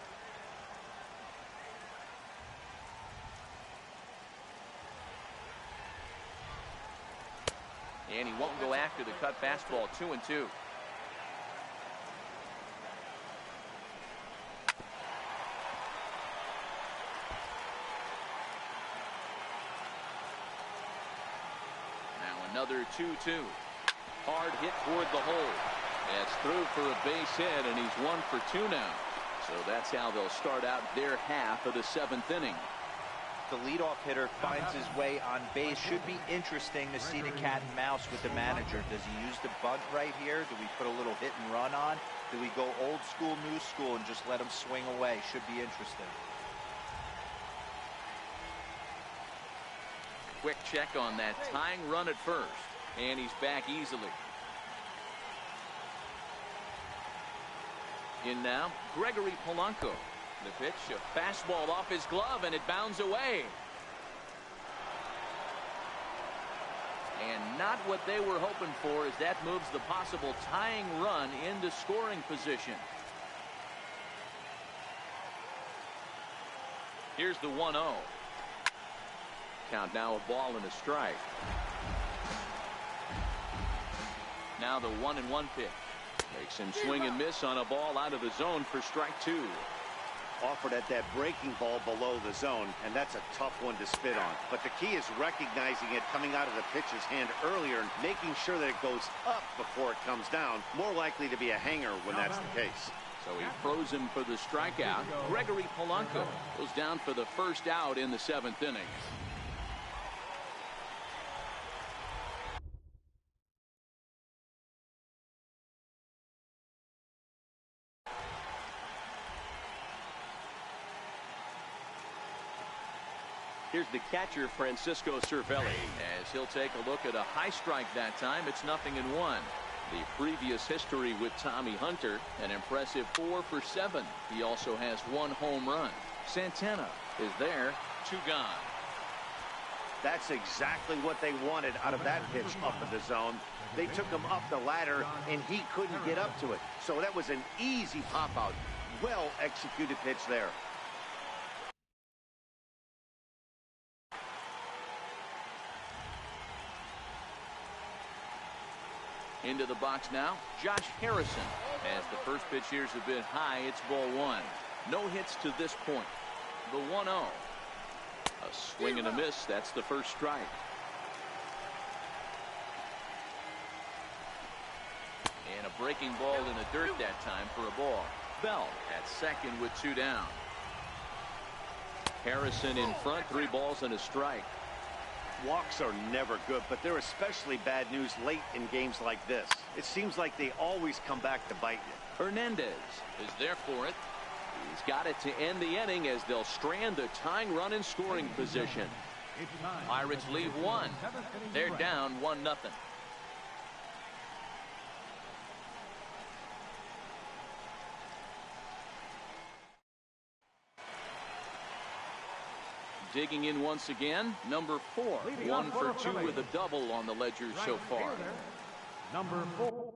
And he won't go after the cut fastball. 2-2. Now another 2-2. Hard hit toward the hole. That's through for a base hit, and he's 1 for 2 now. So that's how they'll start out their half of the 7th inning. The leadoff hitter finds his way on base. Should be interesting to see the cat and mouse with the manager. Does he use the bunt right here? Do we put a little hit and run on? Do we go old school, new school, and just let him swing away? Should be interesting. Quick check on that tying run at first, and he's back easily. In now, Gregory Polanco. The pitch, a fastball off his glove, and it bounds away. And not what they were hoping for, as that moves the possible tying run into scoring position. Here's the 1-0. Count now a ball and a strike. Now the 1-1 pitch. Makes him swing and miss on a ball out of the zone for strike 2. Offered at that breaking ball below the zone, and that's a tough one to spit on. But the key is recognizing it coming out of the pitcher's hand earlier and making sure that it goes up before it comes down. More likely to be a hanger when that's the case. So he froze him for the strikeout. Gregory Polanco goes down for the first out in the 7th inning. Here's the catcher, Francisco Cervelli, as he'll take a look at a high strike that time. It's 0-1. The previous history with Tommy Hunter, an impressive 4 for 7. He also has 1 home run. Santana is there, 2 gone. That's exactly what they wanted out of that pitch up in the zone. They took him up the ladder, and he couldn't get up to it. So that was an easy pop-out. Well executed pitch there. Into the box now, Josh Harrison. As the first pitch here is a bit high, it's ball one. No hits to this point. The 1-0. A swing and a miss. That's the first strike. And a breaking ball in the dirt that time for a ball. Bell at second with 2 down. Harrison in front, 3 balls and a strike. Walks are never good, but they're especially bad news late in games like this. It seems like they always come back to bite you. Hernandez is there for it. He's got it to end the inning as they'll strand the tying run in scoring position. Pirates leave 1. They're down 1-0. Digging in once again, number 4. 1 for 2 with a double on the ledger so far. Number 4.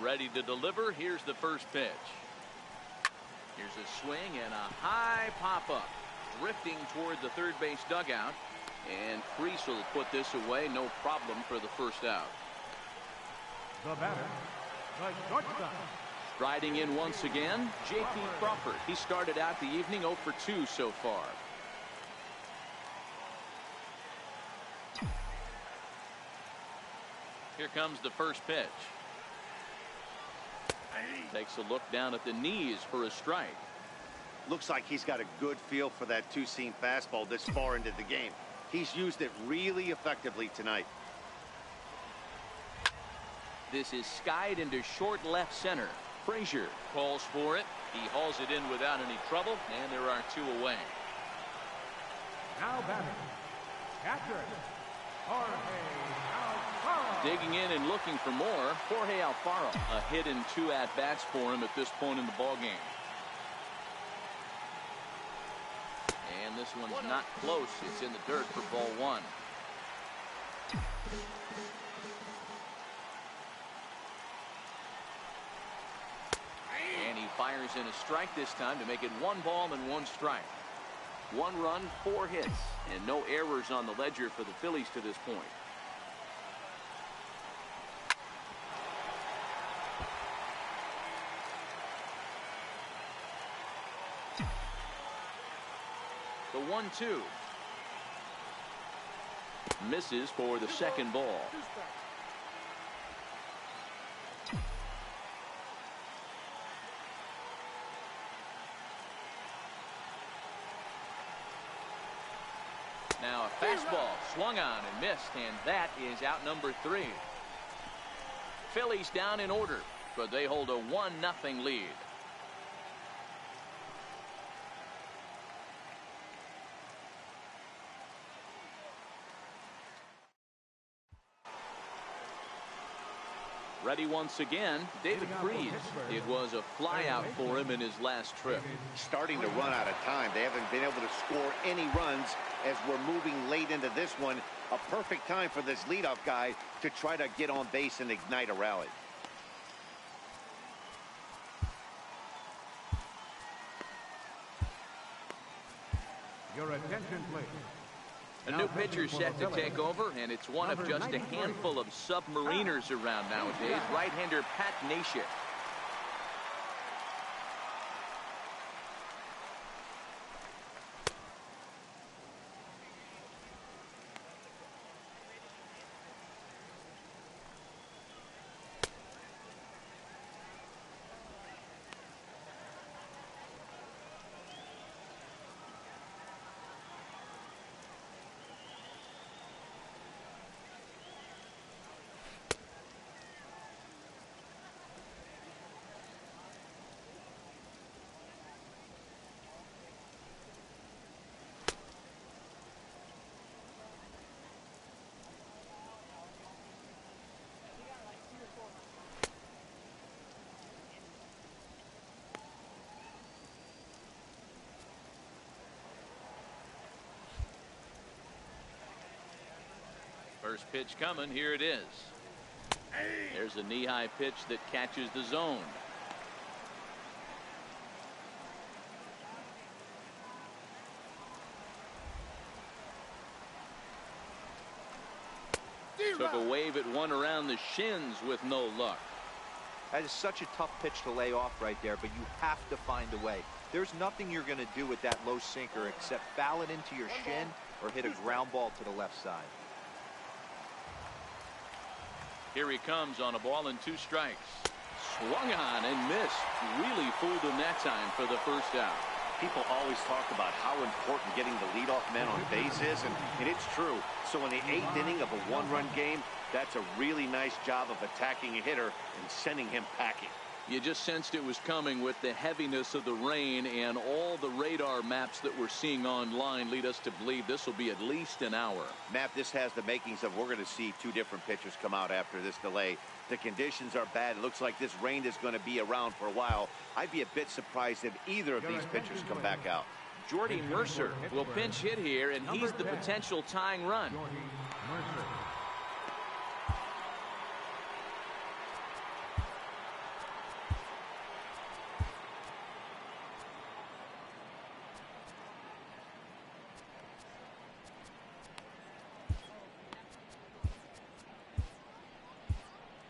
Ready to deliver. Here's the first pitch. Here's a swing and a high pop-up. Drifting toward the third base dugout. And Kreese will put this away. No problem for the first out. The batter, the shortstop. Striding in once again, J.P. Crawford. He started out the evening 0 for 2 so far. Here comes the first pitch. Takes a look down at the knees for a strike. Looks like he's got a good feel for that two-seam fastball this far into the game. He's used it really effectively tonight. This is skied into short left center. Frazier calls for it. He hauls it in without any trouble, and there are 2 away. Now batting, catcher, Jorge Alfaro. Digging in and looking for more, Jorge Alfaro. A hit and 2 at-bats for him at this point in the ballgame. And this one's not close. It's in the dirt for ball 1. And he fires in a strike this time to make it 1 ball and 1 strike. 1 run, 4 hits, and no errors on the ledger for the Phillies to this point. The 1-2. Misses for the second ball. Now a fastball swung on and missed, and that is out number 3. Phillies down in order, but they hold a 1-0 lead. Ready once again, David Freese. It was a flyout for him in his last trip. Starting to run out of time. They haven't been able to score any runs as we're moving late into this one. A perfect time for this leadoff guy to try to get on base and ignite a rally. Your attention, please. A new pitcher set to take over, and it's one of just a handful of submariners around nowadays. Right-hander Pat Neshek. First pitch coming. Here it is. There's a knee-high pitch that catches the zone. a wave at one around the shins with no luck. That is such a tough pitch to lay off right there, but you have to find a way. There's nothing you're going to do with that low sinker except foul it into your shin or hit a ground ball to the left side. Here he comes on a ball and 2 strikes. Swung on and missed. Really fooled him that time for the first out. People always talk about how important getting the leadoff man on base is, and it's true. So in the 8th inning of a 1-run game, that's a really nice job of attacking a hitter and sending him packing. You just sensed it was coming with the heaviness of the rain, and all the radar maps that we're seeing online lead us to believe this will be at least an hour. Matt, this has the makings of we're going to see 2 different pitchers come out after this delay. The conditions are bad. It looks like this rain is going to be around for a while. I'd be a bit surprised if either of these pitchers come back out. Jordy Mercer will pinch hit here, and he's the potential tying run.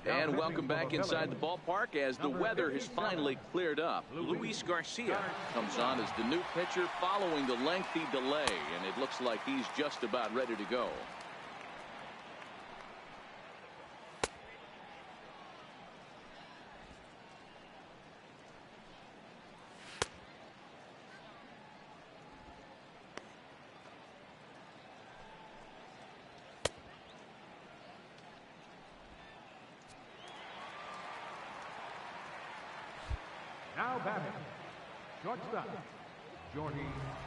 And welcome back inside the ballpark as the weather has finally cleared up. Luis Garcia comes on as the new pitcher following the lengthy delay, and it looks like he's just about ready to go. Now batting, shortstop, Jordy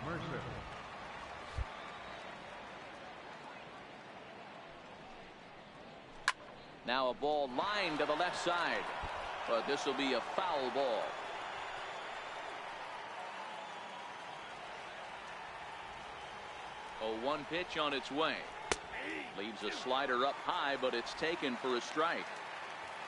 Mercer. Now a ball lined to the left side, but this will be a foul ball. A 1 pitch on its way. Leaves a slider up high, but it's taken for a strike.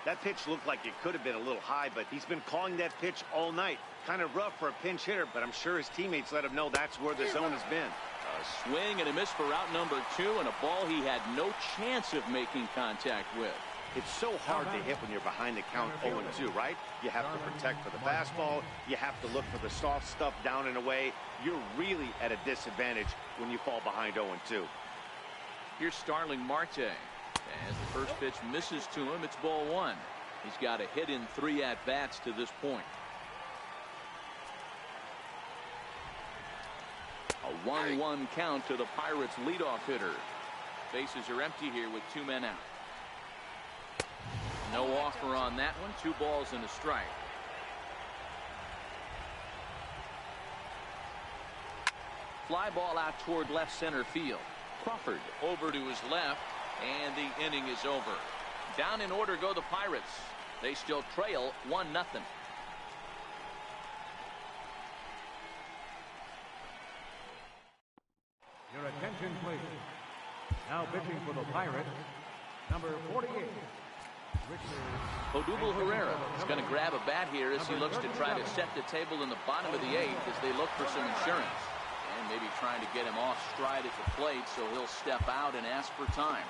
That pitch looked like it could have been a little high, but he's been calling that pitch all night. Kind of rough for a pinch hitter, but I'm sure his teammates let him know that's where the zone has been. A swing and a miss for out number 2, and a ball he had no chance of making contact with. It's so hard to hit when you're behind the count 0-2, right? You have to protect for the fastball. You have to look for the soft stuff down and away. You're really at a disadvantage when you fall behind 0-2. Here's Starling Marte. As the first pitch misses to him, it's ball 1. He's got a hit in 3 at-bats to this point. A 1-1 count to the Pirates' leadoff hitter. Bases are empty here with 2 men out. No offer on that one. 2 balls and a strike. Fly ball out toward left center field. Crawford over to his left, and the inning is over. Down in order go the Pirates. They still trail 1-0. Your attention, please. Now pitching for the Pirates, number 48. Odubel Herrera is going to grab a bat here as he looks to try to set the table in the bottom of the 8th as they look for some insurance. And maybe trying to get him off stride at the plate, so he'll step out and ask for time.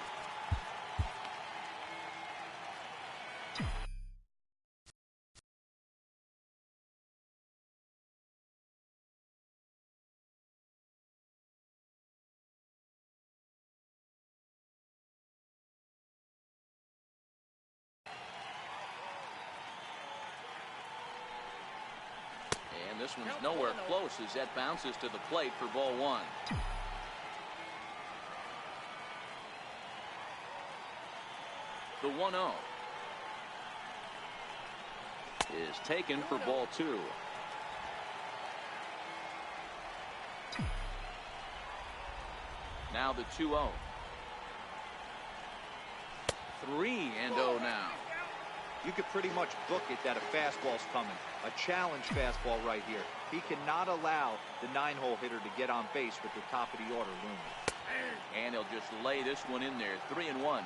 This one's nowhere close as that bounces to the plate for ball 1. The 1-0 is taken for ball 2. Now the 2-0. 3-0 now. You could pretty much book it that a fastball's coming. A challenge fastball right here. He cannot allow the 9-hole hitter to get on base with the top of the order looming. And he'll just lay this one in there. 3-1.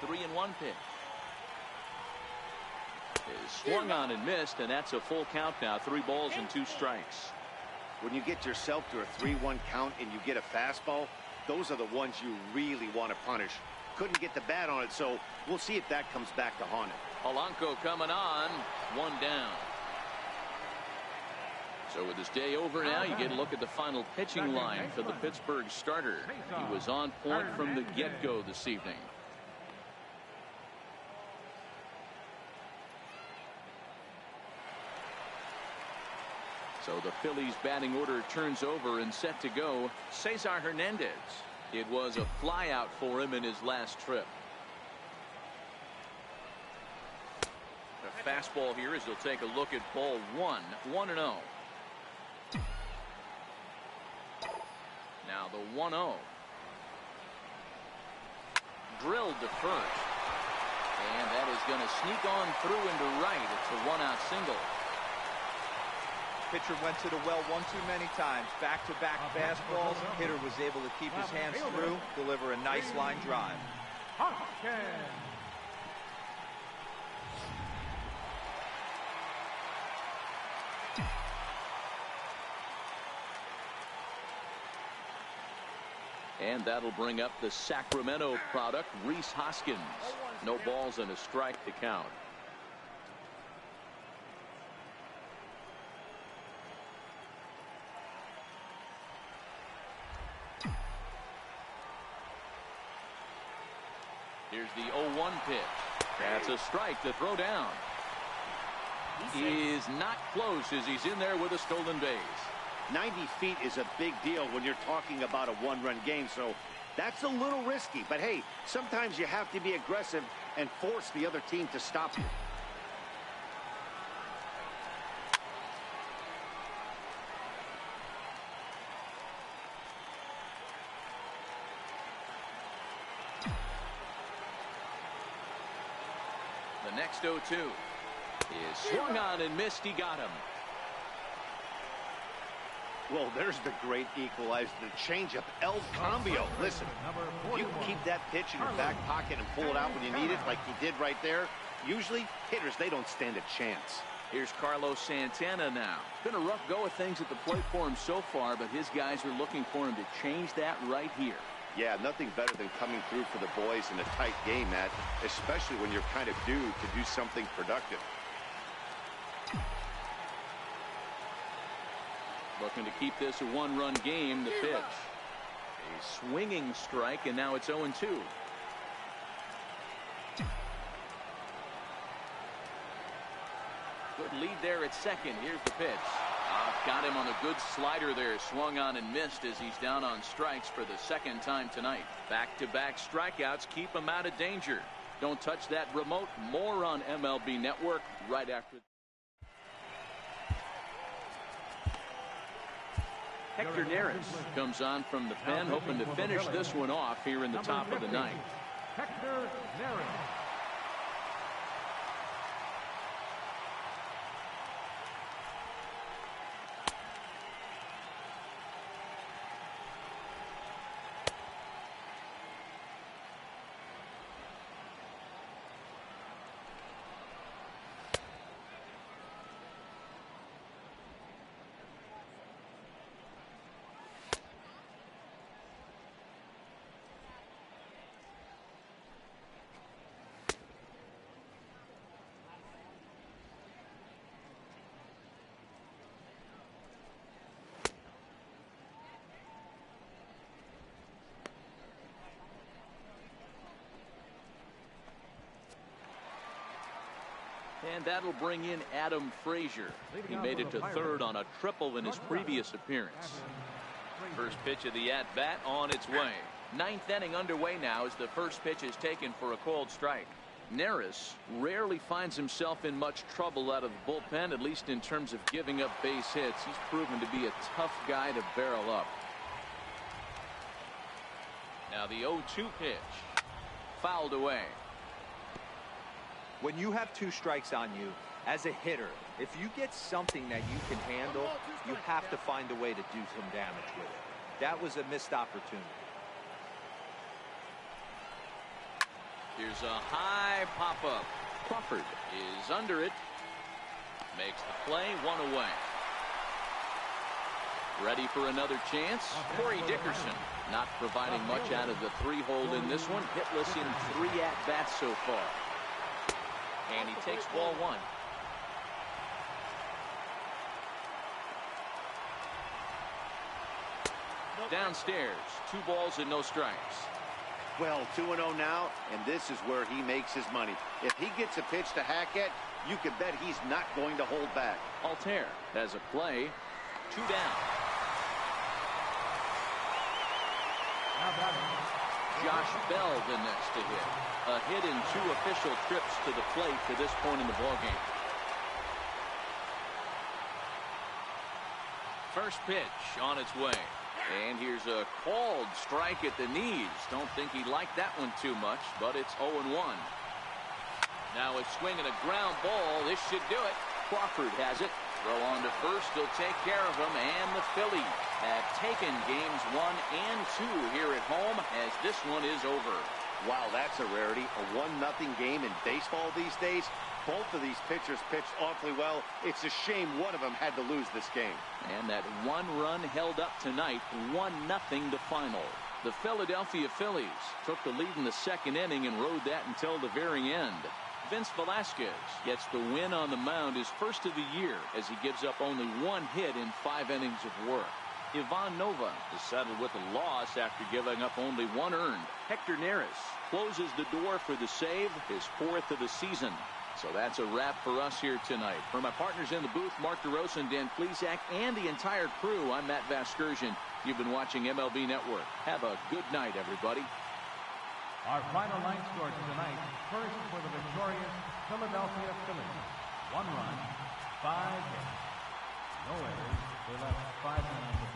The 3-1 pitch is swung on and missed, and that's a full count now. 3 balls and 2 strikes. When you get yourself to a 3-1 count and you get a fastball, those are the ones you really want to punish. Couldn't get the bat on it, so we'll see if that comes back to haunt him. Polanco coming on, 1 down. So with this day over now, you get a look at the final pitching line for the Pittsburgh starter. He was on point from the get-go this evening. So the Phillies batting order turns over and set to go. Cesar Hernandez. It was a flyout for him in his last trip. The fastball here as he'll take a look at ball 1, 1-0. Now the 1-0. Drilled to first. And that is going to sneak on through into right. It's a 1-out single. Pitcher went to the well one too many times. Back-to-back fastballs. Hitter was able to keep his hands through, deliver a nice line drive. And that'll bring up the Sacramento product, Rhys Hoskins. No balls and a strike to count. Here's the 0-1 pitch. That's a strike to throw down. He is not close as he's in there with a stolen base. 90 feet is a big deal when you're talking about a one-run game, so that's a little risky. But hey, sometimes you have to be aggressive and force the other team to stop you. The next 0-2 is swung on and missed. He got him. Well, there's the great equalizer, the changeup, El Cambio. Listen, if you can keep that pitch in your back pocket and pull it out when you need it like he did right there, usually hitters, they don't stand a chance. Here's Carlos Santana now. Been a rough go of things at the plate for him so far, but his guys are looking for him to change that right here. Yeah, nothing better than coming through for the boys in a tight game, Matt, especially when you're kind of due to do something productive. Looking to keep this a one-run game. The pitch. A swinging strike, and now it's 0-2. Good lead there at second. Here's the pitch. Got him on a good slider there. Swung on and missed as he's down on strikes for the second time tonight. Back-to-back strikeouts keep him out of danger. Don't touch that remote. More on MLB Network right after. Hector Neris comes on from the pen, hoping to finish this one off here in the top of the ninth. Hector Neris. And that'll bring in Adam Frazier. He made it to third on a triple in his previous appearance. First pitch of the at-bat on its way. Ninth inning underway now as the first pitch is taken for a called strike. Neris rarely finds himself in much trouble out of the bullpen, at least in terms of giving up base hits. He's proven to be a tough guy to barrel up. Now the 0-2 pitch. Fouled away. When you have 2 strikes on you, as a hitter, if you get something that you can handle, you have to find a way to do some damage with it. That was a missed opportunity. Here's a high pop-up. Crawford is under it. Makes the play, 1 away. Ready for another chance? Corey Dickerson not providing much out of the 3-hole in this one. Hitless in 3 at-bats so far. And he takes ball 1. Downstairs, 2 balls and no strikes. Well, 2-0 now, and this is where he makes his money. If he gets a pitch to hack at, you can bet he's not going to hold back. Altair has a play. 2 down. Josh Bell the next to hit. A hit in 2 official trips to the plate to this point in the ballgame. First pitch on its way. And here's a called strike at the knees. Don't think he liked that one too much, but it's 0-1. Now a swing and a ground ball. This should do it. Crawford has it. Throw on to first. He'll take care of him. And the Phillies have taken games 1 and 2 here at home as this one is over. Wow, that's a rarity. A 1-0 game in baseball these days. Both of these pitchers pitched awfully well. It's a shame one of them had to lose this game. And that 1 run held up tonight, 1-0 to final. The Philadelphia Phillies took the lead in the 2nd inning and rode that until the very end. Vince Velasquez gets the win on the mound, his first of the year, as he gives up only 1 hit in 5 innings of work. Ivan Nova is settled with a loss after giving up only 1 earned. Hector Neris closes the door for the save, his 4th of the season. So that's a wrap for us here tonight. For my partners in the booth, Mark DeRosa and Dan Plesac, and the entire crew, I'm Matt Vasgersian. You've been watching MLB Network. Have a good night, everybody. Our final line scores tonight. First for the victorious Philadelphia Phillies. 1 run, 5 hits. No errors. They left 5 men on the field.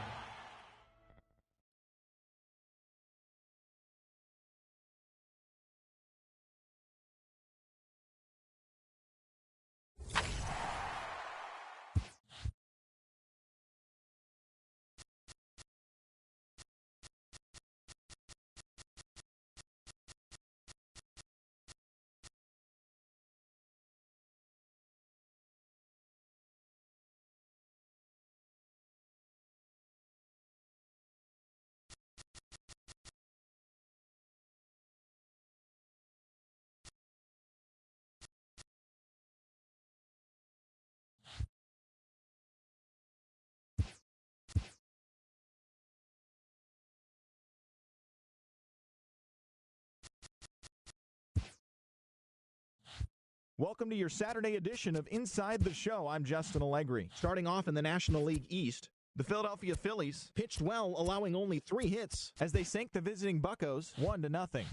Welcome to your Saturday edition of Inside the Show. I'm Justin Allegri. Starting off in the National League East, the Philadelphia Phillies pitched well, allowing only 3 hits as they sank the visiting Buccos 1-0.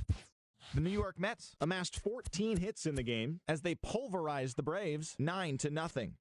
The New York Mets amassed 14 hits in the game as they pulverized the Braves 9-0.